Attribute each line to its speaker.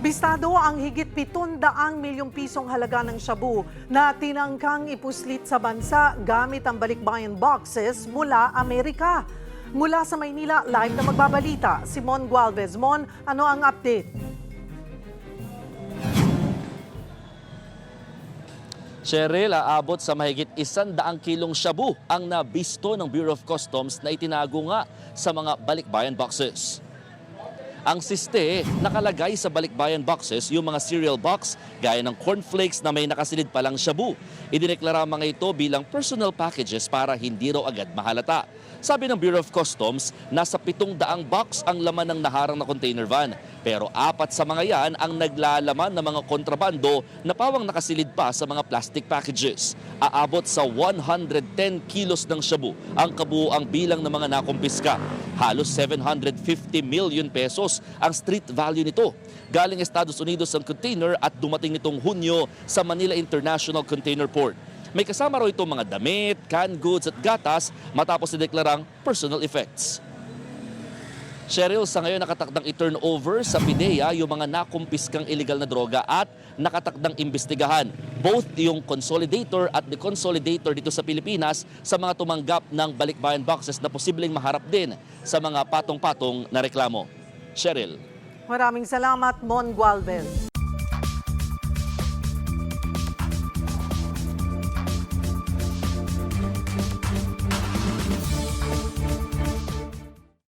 Speaker 1: Bistado ang higit 700 milyong pisong halaga ng shabu na tinangkang ipuslit sa bansa gamit ang balikbayan boxes mula Amerika. Mula sa Maynila, live na magbabalita si Mon Gualvez. Mon, ano ang update?
Speaker 2: Cheryl, aabot sa mahigit 100 kilong shabu ang nabisto ng Bureau of Customs na itinago nga sa mga balikbayan boxes. Ang siste, nakalagay sa balikbayan boxes yung mga cereal box gaya ng cornflakes na may nakasilid palang shabu. Idineklara mga ito bilang personal packages para hindi raw agad mahalata. Sabi ng Bureau of Customs, nasa 700 box ang laman ng naharang na container van. Pero 4 sa mga yan ang naglalaman ng mga kontrabando na pawang nakasilid pa sa mga plastic packages. Aabot sa 110 kilos ng shabu ang kabuuang bilang ng mga nakumpiska. Halos 750 million pesos ang street value nito. Galing Estados Unidos ang container at dumating nitong Hunyo sa Manila International Container Port. May kasama raw itong mga damit, canned goods at gatas matapos ideklarang personal effects. Cheryl, sa ngayon nakatakdang i-turnover sa PIDEA yung mga nakumpiskang illegal na droga at nakatakdang imbestigahan both yung consolidator at the consolidator dito sa Pilipinas sa mga tumanggap ng balikbayan boxes na posibleng maharap din sa mga patong-patong na reklamo. Cheryl.
Speaker 1: Maraming salamat, Mon Gualvez.